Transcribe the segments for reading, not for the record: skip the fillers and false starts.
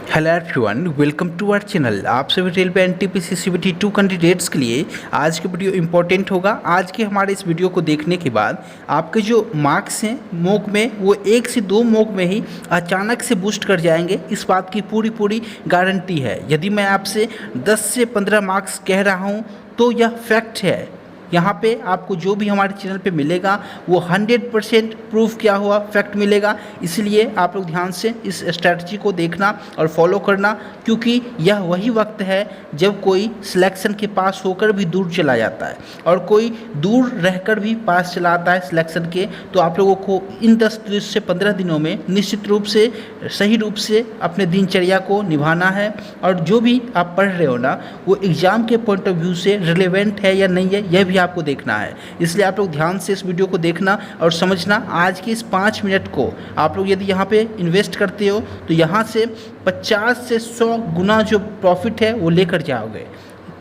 Hello everyone, welcome to our channel. आप सभी railway NTPC CBT 2 candidates के लिए आज की वीडियो इंपॉर्टेंट होगा। आज के हमारे इस वीडियो को देखने के बाद आपके जो मार्क्स हैं मॉक में वो 1 से 2 मॉक में ही अचानक से बूस्ट कर जाएंगे। इस बात की पूरी गारंटी है। यदि मैं आपसे 10 से 15 मार्क्स कह रहा हूँ तो यह फैक्ट है। यहाँ पे आपको जो भी हमारे चैनल पे मिलेगा वो 100% प्रूफ किया हुआ फैक्ट मिलेगा। इसलिए आप लोग ध्यान से इस स्ट्रैटेजी को देखना और फॉलो करना, क्योंकि यह वही वक्त है जब कोई सिलेक्शन के पास होकर भी दूर चला जाता है और कोई दूर रहकर भी पास चला आता है सिलेक्शन के। तो आप लोगों को इन 10 से 15 दिनों में निश्चित रूप से सही रूप से अपने दिनचर्या को निभाना है और जो भी आप पढ़ रहे हो ना वो एग्ज़ाम के पॉइंट ऑफ व्यू से रिलेवेंट है या नहीं है यह भी आपको देखना है। इसलिए आप लोग ध्यान से इस वीडियो को देखना और समझना। आज के इस 5 मिनट को आप लोग यदि यहाँ पे इन्वेस्ट करते हो तो यहाँ से 50 से 100 गुना जो प्रॉफिट है वो लेकर जाओगे।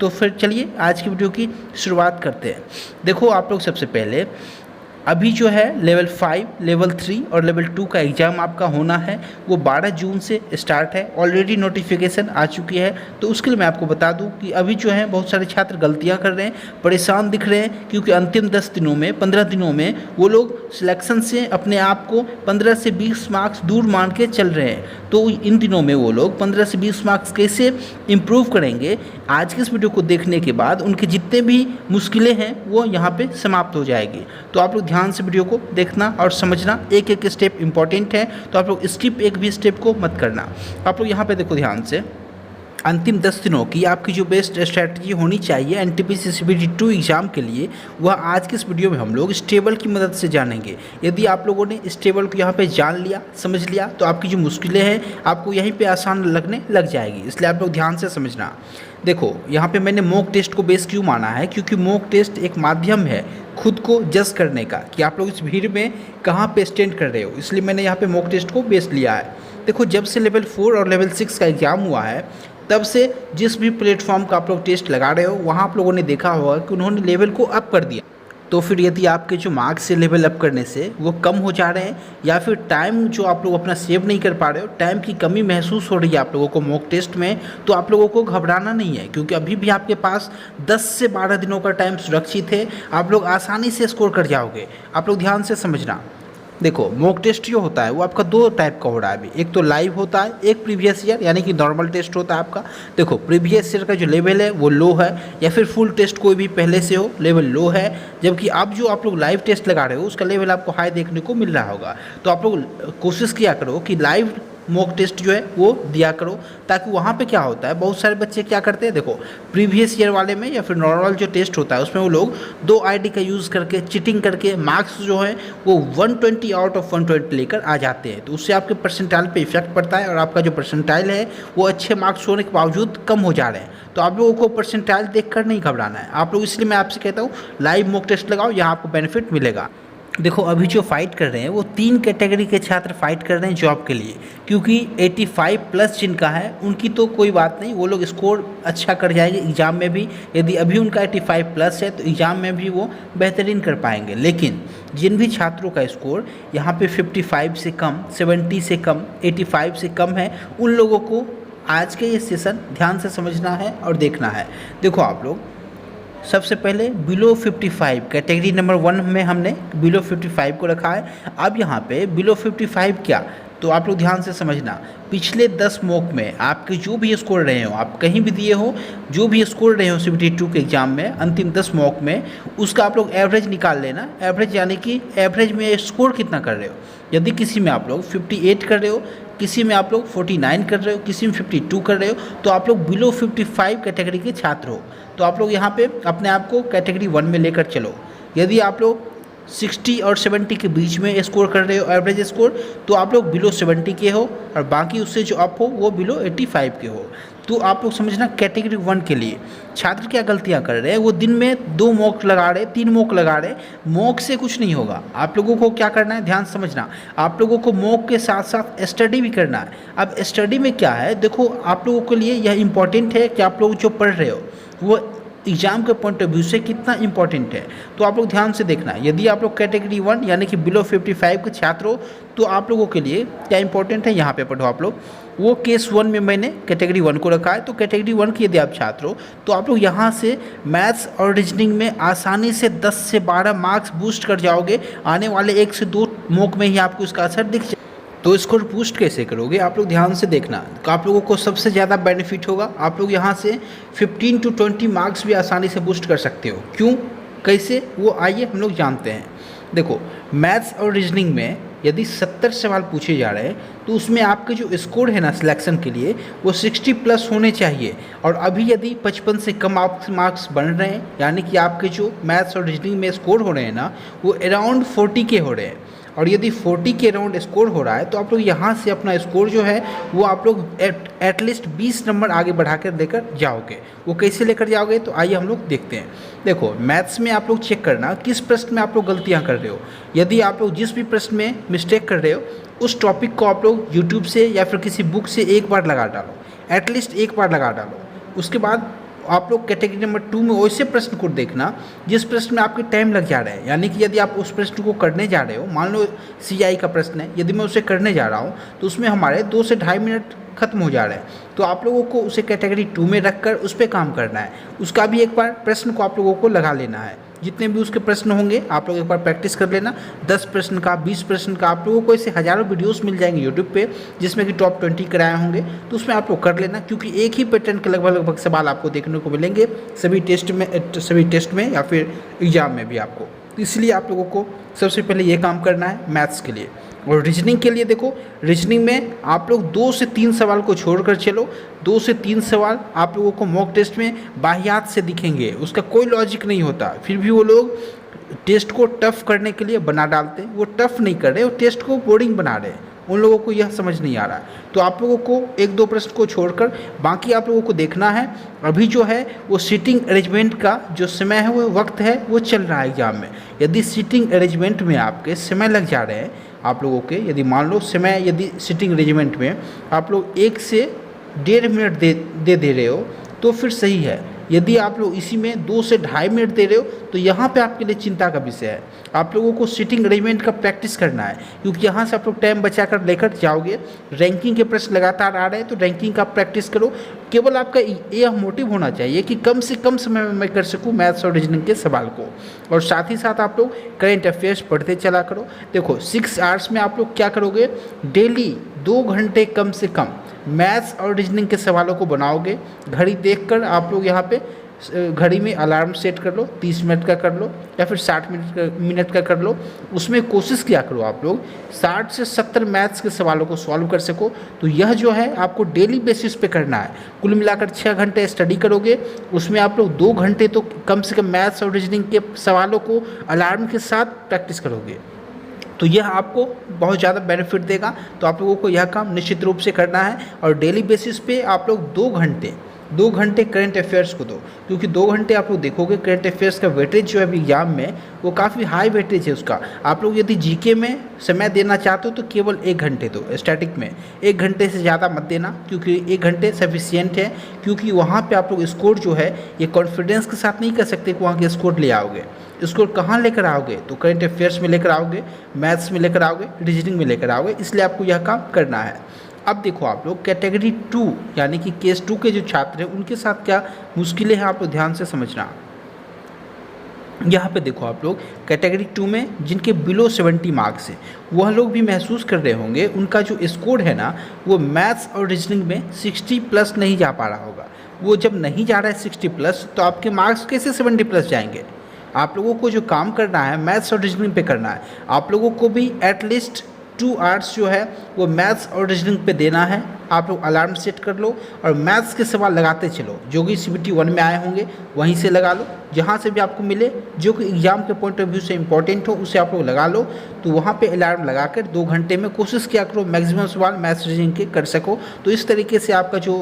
तो फिर चलिए आज की वीडियो की शुरुआत करते हैं। देखो आप लोग सबसे पहले अभी जो है लेवल 5, लेवल 3 और लेवल 2 का एग्ज़ाम आपका होना है वो 12 जून से स्टार्ट है। ऑलरेडी नोटिफिकेशन आ चुकी है। तो उसके लिए मैं आपको बता दूं कि अभी जो है बहुत सारे छात्र गलतियां कर रहे हैं, परेशान दिख रहे हैं, क्योंकि अंतिम 10 दिनों में 15 दिनों में वो लोग सिलेक्शन से अपने आप को 15 से 20 मार्क्स दूर मान के चल रहे हैं। तो इन दिनों में वो लोग 15 से 20 मार्क्स कैसे इम्प्रूव करेंगे, आज के इस वीडियो को देखने के बाद उनके जितने भी मुश्किलें हैं वो यहाँ पे समाप्त हो जाएगी। तो आप लोग ध्यान से वीडियो को देखना और समझना। एक एक स्टेप इंपॉर्टेंट है, तो आप लोग स्किप एक भी स्टेप को मत करना। आप लोग यहाँ पे देखो ध्यान से, अंतिम 10 दिनों की आपकी जो बेस्ट स्ट्रैटेजी होनी चाहिए एनटीपीसी सीबीटी 2 एग्ज़ाम के लिए, वह आज के इस वीडियो में हम लोग इस टेबल की मदद से जानेंगे। यदि आप लोगों ने इस टेबल को यहाँ पे जान लिया, समझ लिया, तो आपकी जो मुश्किलें हैं आपको यहीं पे आसान लगने लग जाएगी। इसलिए आप लोग ध्यान से समझना। देखो यहाँ पे मैंने मॉक टेस्ट को बेस क्यों माना है, क्योंकि मॉक टेस्ट एक माध्यम है खुद को जज करने का कि आप लोग इस भीड़ में कहाँ पे स्टैंड कर रहे हो। इसलिए मैंने यहाँ पे मॉक टेस्ट को बेस लिया है। देखो जब से लेवल 4 और लेवल 6 का एग्ज़ाम हुआ है तब से जिस भी प्लेटफॉर्म का आप लोग टेस्ट लगा रहे हो वहाँ आप लोगों ने देखा होगा कि उन्होंने लेवल को अप कर दिया। तो फिर यदि आपके जो मार्क्स से लेवल अप करने से वो कम हो जा रहे हैं या फिर टाइम जो आप लोग अपना सेव नहीं कर पा रहे हो, टाइम की कमी महसूस हो रही है आप लोगों को मॉक टेस्ट में, तो आप लोगों को घबराना नहीं है, क्योंकि अभी भी आपके पास 10 से 12 दिनों का टाइम सुरक्षित है। आप लोग आसानी से स्कोर कर जाओगे। आप लोग ध्यान से समझना। देखो मॉक टेस्ट जो होता है वो आपका 2 टाइप का हो रहा है अभी। एक तो लाइव होता है, एक प्रीवियस ईयर यानी कि नॉर्मल टेस्ट होता है आपका। देखो प्रीवियस ईयर का जो लेवल है वो लो है, या फिर फुल टेस्ट कोई भी पहले से हो लेवल लो है, जबकि अब जो आप लोग लाइव टेस्ट लगा रहे हो उसका लेवल आपको हाई देखने को मिल रहा होगा। तो आप लोग कोशिश किया करो कि लाइव मॉक टेस्ट जो है वो दिया करो, ताकि वहाँ पे क्या होता है, बहुत सारे बच्चे क्या करते हैं, देखो प्रीवियस ईयर वाले में या फिर नॉर्मल जो टेस्ट होता है उसमें वो लोग 2 आईडी का यूज़ करके चीटिंग करके मार्क्स जो है वो 120 आउट ऑफ 120 लेकर आ जाते हैं। तो उससे आपके परसेंटाइल पे इफेक्ट पड़ता है और आपका जो परसेंटाइल है वो अच्छे मार्क्स होने के बावजूद कम हो जा रहे हैं। तो आप लोगों को परसेंटाइल देखकर नहीं घबराना है आप लोग। इसलिए मैं आपसे कहता हूँ लाइव मॉक टेस्ट लगाओ, यहाँ आपको बेनिफिट मिलेगा। देखो अभी जो फाइट कर रहे हैं वो 3 कैटेगरी के छात्र फाइट कर रहे हैं जॉब के लिए, क्योंकि 85 प्लस जिनका है उनकी तो कोई बात नहीं, वो लोग स्कोर अच्छा कर जाएंगे एग्ज़ाम में भी। यदि अभी उनका 85 प्लस है तो एग्ज़ाम में भी वो बेहतरीन कर पाएंगे। लेकिन जिन भी छात्रों का स्कोर यहाँ पे 55 से कम, 70 से कम, 85 से कम है, उन लोगों को आज के ये सेशन ध्यान से समझना है और देखना है। देखो आप लोग सबसे पहले बिलो 55 कैटेगरी नंबर 1 में हमने बिलो 55 को रखा है। अब यहाँ पे बिलो 55 क्या, तो आप लोग ध्यान से समझना। पिछले 10 मॉक में आपके जो भी स्कोर रहे हो, आप कहीं भी दिए हो, जो भी स्कोर रहे हो सीबीटी 2 के एग्ज़ाम में अंतिम 10 मॉक में, उसका आप लोग एवरेज निकाल लेना। एवरेज यानी कि एवरेज में स्कोर कितना कर रहे हो। यदि किसी में आप लोग 58 कर रहे हो, किसी में आप लोग 49 कर रहे हो, किसी में 52 कर रहे हो, तो आप लोग बिलो 55 कैटेगरी के छात्र हो। तो आप लोग यहाँ पे अपने आप को कैटेगरी 1 में लेकर चलो। यदि आप लोग 60 और 70 के बीच में स्कोर कर रहे हो एवरेज स्कोर, तो आप लोग बिलो 70 के हो, और बाकी उससे जो अप हो वो बिलो 85 के हो। तो आप लोग समझना कैटेगरी 1 के लिए छात्र क्या गलतियां कर रहे हैं, वो दिन में 2 मॉक लगा रहे, 3 मॉक लगा रहे। मॉक से कुछ नहीं होगा। आप लोगों को क्या करना है, ध्यान समझना। आप लोगों को मॉक के साथ साथ स्टडी भी करना है। अब स्टडी में क्या है, देखो आप लोगों के लिए यह इंपॉर्टेंट है कि आप लोग जो पढ़ रहे हो वो एग्जाम के पॉइंट ऑफ व्यू से कितना इंपॉर्टेंट है। तो आप लोग ध्यान से देखना, यदि आप लोग कैटेगरी 1 यानी कि बिलो 55 के छात्र हो तो आप लोगों के लिए क्या इंपॉर्टेंट है यहाँ पे पढ़ो आप लोग। वो केस 1 में मैंने कैटेगरी 1 को रखा है, तो कैटेगरी 1 के यदि आप छात्र हो तो आप लोग यहाँ से मैथ्स और रीजनिंग में आसानी से 10 से 12 मार्क्स बूस्ट कर जाओगे। आने वाले 1 से 2 मॉक में ही आपको इसका असर दिख। तो स्कोर बूस्ट कैसे करोगे आप लोग ध्यान से देखना, तो आप लोगों को सबसे ज़्यादा बेनिफिट होगा। आप लोग यहाँ से 15 to 20 मार्क्स भी आसानी से बूस्ट कर सकते हो। क्यों, कैसे, वो आइए हम लोग जानते हैं। देखो, मैथ्स और रीजनिंग में यदि 70 सवाल पूछे जा रहे हैं तो उसमें आपके जो स्कोर है ना सिलेक्शन के लिए वो 60 प्लस होने चाहिए। और अभी यदि 55 से कम आप मार्क्स बन रहे हैं, यानी कि आपके जो मैथ्स और रीजनिंग में स्कोर हो रहे हैं ना वो अराउंड 40 के हो रहे हैं। और यदि 40 के अराउंड स्कोर हो रहा है तो आप लोग यहाँ से अपना स्कोर जो है वो आप लोग एटलीस्ट 20 नंबर आगे बढ़ा कर लेकर जाओगे। वो कैसे लेकर जाओगे, तो आइए हम लोग देखते हैं। देखो, मैथ्स में आप लोग चेक करना किस प्रश्न में आप लोग गलतियाँ कर रहे हो। यदि आप लोग जिस भी प्रश्न में मिस्टेक कर रहे हो उस टॉपिक को आप लोग यूट्यूब से या फिर किसी बुक से एक बार लगा डालो, एटलीस्ट एक बार लगा डालो। उसके बाद आप लोग कैटेगरी नंबर 2 में वैसे प्रश्न को देखना जिस प्रश्न में आपके टाइम लग जा रहा है। यानी कि यदि आप उस प्रश्न को करने जा रहे हो, मान लो CI का प्रश्न है, यदि मैं उसे करने जा रहा हूँ तो उसमें हमारे 2 से ढाई मिनट खत्म हो जा रहे हैं, तो आप लोगों को उसे कैटेगरी 2 में रखकर उस पर काम करना है। उसका भी एक बार प्रश्न को आप लोगों को लगा लेना है। जितने भी उसके प्रश्न होंगे आप लोग एक बार प्रैक्टिस कर लेना। 10 प्रश्न का, 20 प्रश्न का, आप लोगों को ऐसे हज़ारों वीडियोस मिल जाएंगे यूट्यूब पे जिसमें कि टॉप 20 कराए होंगे, तो उसमें आप लोग कर लेना। क्योंकि एक ही पैटर्न के लगभग सवाल आपको देखने को मिलेंगे सभी टेस्ट में या फिर एग्जाम में भी आपको। तो इसलिए आप लोगों को सबसे पहले ये काम करना है मैथ्स के लिए। और रीजनिंग के लिए देखो, रीजनिंग में आप लोग 2 से 3 सवाल को छोड़कर चलो। 2 से 3 सवाल आप लोगों को मॉक टेस्ट में बाहियात से दिखेंगे, उसका कोई लॉजिक नहीं होता, फिर भी वो लोग टेस्ट को टफ करने के लिए बना डालते हैं। वो टफ नहीं कर रहे, वो टेस्ट को बोरिंग बना रहे हैं। उन लोगों को यह समझ नहीं आ रहा है। तो आप लोगों को 1-2 प्रश्न को छोड़कर बाकी आप लोगों को देखना है। अभी जो है वो सीटिंग अरेंजमेंट का जो समय है, वो वक्त है, वो चल रहा है एग्जाम में। यदि सीटिंग अरेंजमेंट में आपके समय लग जा रहे हैं आप लोगों के, यदि मान लो समय, यदि सीटिंग अरेंजमेंट में आप लोग 1 से 1.5 मिनट दे रहे हो तो फिर सही है। यदि आप लोग इसी में 2 से ढाई मिनट दे रहे हो तो यहाँ पे आपके लिए चिंता का विषय है। आप लोगों को सीटिंग अरेंजमेंट का प्रैक्टिस करना है, क्योंकि यहाँ से आप लोग टाइम बचा कर लेकर जाओगे। रैंकिंग के प्रश्न लगातार आ रहे हैं तो रैंकिंग का प्रैक्टिस करो। केवल आपका यह मोटिव होना चाहिए कि कम से कम समय में मैं कर सकूँ मैथ्स और रीजनिंग के सवाल को। और साथ ही साथ आप लोग करेंट अफेयर्स पढ़ते चला करो। देखो, 6 आवर्स में आप लोग क्या करोगे, डेली 2 घंटे कम से कम मैथ्स और रीजनिंग के सवालों को बनाओगे। घड़ी देखकर आप लोग यहाँ पे घड़ी में अलार्म सेट कर लो, 30 मिनट का कर लो या फिर 60 मिनट का कर लो। उसमें कोशिश किया करो आप लोग 60 से 70 मैथ्स के सवालों को सॉल्व कर सको। तो यह जो है आपको डेली बेसिस पे करना है। कुल मिलाकर 6 घंटे स्टडी करोगे, उसमें आप लोग 2 घंटे तो कम से कम मैथ्स और रीजनिंग के सवालों को अलार्म के साथ प्रैक्टिस करोगे। तो यह आपको बहुत ज़्यादा बेनिफिट देगा। तो आप लोगों को यह काम निश्चित रूप से करना है। और डेली बेसिस पे आप लोग 2 घंटे करंट अफेयर्स को दो, क्योंकि 2 घंटे आप लोग देखोगे करंट अफेयर्स का वेटेज जो है अभी एग्जाम में वो काफ़ी हाई वेटेज है उसका। आप लोग यदि जीके में समय देना चाहते हो तो केवल 1 घंटे दो, स्टैटिक में 1 घंटे से ज़्यादा मत देना, क्योंकि 1 घंटे सफिशियंट है। क्योंकि वहाँ पे आप लोग स्कोर जो है ये कॉन्फिडेंस के साथ नहीं कर सकते कि वहाँ के स्कोर ले आओगे। स्कोर कहाँ लेकर आओगे, तो करंट अफेयर्स में लेकर आओगे, मैथ्स में लेकर आओगे, रीजनिंग में लेकर आओगे। इसलिए आपको यह काम करना है। अब देखो आप लोग कैटेगरी 2 यानी कि केस 2 के जो छात्र हैं उनके साथ क्या मुश्किलें हैं आप लोग ध्यान से समझना। यहाँ पे देखो आप लोग कैटेगरी 2 में जिनके बिलो 70 मार्क्स हैं वह लोग भी महसूस कर रहे होंगे उनका जो स्कोर है ना वो मैथ्स और रीजनिंग में 60 प्लस नहीं जा पा रहा होगा। वो जब नहीं जा रहा है 60 प्लस तो आपके मार्क्स कैसे 70 प्लस जाएंगे। आप लोगों को जो काम करना है मैथ्स और रीजनिंग पे करना है। आप लोगों को भी एटलीस्ट 2 आवर्स जो है वो मैथ्स और रीजनिंग पे देना है। आप लोग अलार्म सेट कर लो और मैथ्स के सवाल लगाते चलो। जो कि CBT 1 में आए होंगे वहीं से लगा लो, जहाँ से भी आपको मिले जो कि एग्ज़ाम के पॉइंट ऑफ व्यू से इंपॉर्टेंट हो उसे आप लोग लगा लो। तो वहाँ पे अलार्म लगाकर 2 घंटे में कोशिश किया करो मैक्सिमम सवाल मैथ्स रीजनिंग के कर सको। तो इस तरीके से आपका जो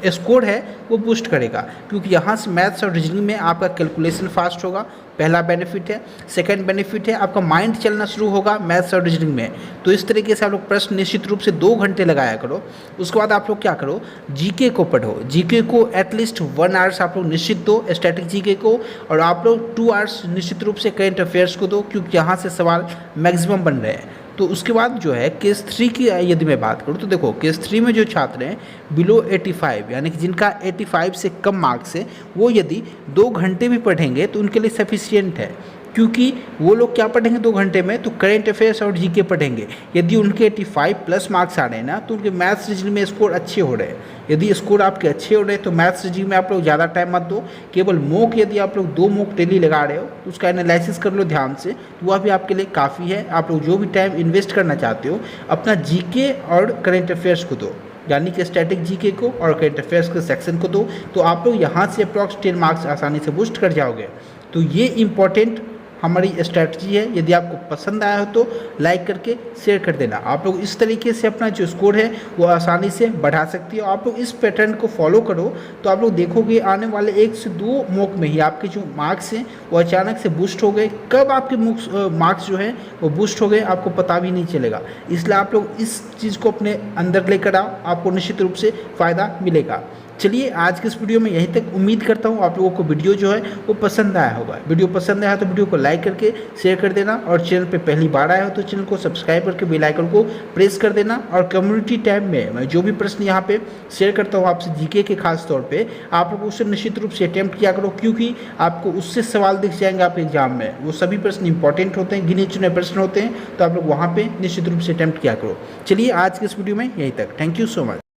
स्कोर है वो बूस्ट करेगा, क्योंकि यहाँ से मैथ्स और रीजनिंग में आपका कैलकुलेशन फास्ट होगा, पहला बेनिफिट है। सेकंड बेनिफिट है आपका माइंड चलना शुरू होगा मैथ्स और रीजनिंग में। तो इस तरीके से आप लोग प्रश्न निश्चित रूप से 2 घंटे लगाया करो। उसके बाद आप लोग क्या करो, जीके को पढ़ो। जीके को एटलीस्ट 1 आवर्स आप लोग निश्चित दो स्टैटिक जीके को, और आप लोग 2 आवर्स निश्चित रूप से करेंट अफेयर्स को दो, क्योंकि यहाँ से सवाल मैक्सिमम बन रहे हैं। तो उसके बाद जो है केस 3 की यदि मैं बात करूँ तो देखो, केस 3 में जो छात्र हैं बिलो 85 यानी कि जिनका 85 से कम मार्क्स है, वो यदि 2 घंटे भी पढ़ेंगे तो उनके लिए सफिशियंट है, क्योंकि वो लोग क्या पढ़ेंगे 2 घंटे में, तो करेंट अफेयर्स और जीके पढ़ेंगे। यदि उनके 85 प्लस मार्क्स आ रहे हैं ना, तो उनके मैथ्स रीजनिंग में स्कोर अच्छे हो रहे हैं। यदि स्कोर आपके अच्छे हो रहे हैं तो मैथ्स रीजनिंग में आप लोग ज़्यादा टाइम मत दो। केवल मॉक, यदि आप लोग 2 मॉक डेली लगा रहे हो तो उसका एनालिसिस कर लो ध्यान से, तो वह भी आपके लिए काफ़ी है। आप लोग जो भी टाइम इन्वेस्ट करना चाहते हो अपना जीके और करेंट अफेयर्स को दो, यानी कि स्टैटिक जीके को और करेंट अफेयर्स के सेक्शन को दो, तो आप लोग यहाँ से अप्रॉक्स 10 मार्क्स आसानी से बूस्ट कर जाओगे। तो ये इंपॉर्टेंट हमारी स्ट्रैटेजी है। यदि आपको पसंद आया हो तो लाइक करके शेयर कर देना। आप लोग इस तरीके से अपना जो स्कोर है वो आसानी से बढ़ा सकती हो। आप लोग इस पैटर्न को फॉलो करो तो आप लोग देखोगे आने वाले 1 से 2 मॉक में ही आपके जो मार्क्स हैं वो अचानक से बूस्ट हो गए। कब आपके मार्क्स जो है वो बूस्ट हो गए आपको पता भी नहीं चलेगा। इसलिए आप लोग इस चीज़ को अपने अंदर लेकर आओ, आपको निश्चित रूप से फ़ायदा मिलेगा। चलिए आज के इस वीडियो में यहीं तक। उम्मीद करता हूँ आप लोगों को वीडियो जो है वो पसंद आया होगा। वीडियो पसंद आया तो वीडियो को लाइक करके शेयर कर देना, और चैनल पे पहली बार आया हो तो चैनल को सब्सक्राइब करके बेल आइकन को प्रेस कर देना। और कम्युनिटी टैब में मैं जो भी प्रश्न यहाँ पे शेयर करता हूँ आपसे जीके के खास तौर पे, आप लोग उससे निश्चित रूप से अटैम्प्ट किया करो, क्योंकि आपको उससे सवाल दिख जाएंगे आपके एग्जाम में। वो सभी प्रश्न इंपॉर्टेंट होते हैं, गिने चुने प्रश्न होते हैं, तो आप लोग वहाँ पर निश्चित रूप से अटैम्प्ट किया करो। चलिए आज के इस वीडियो में यहीं तक। Thank you so much.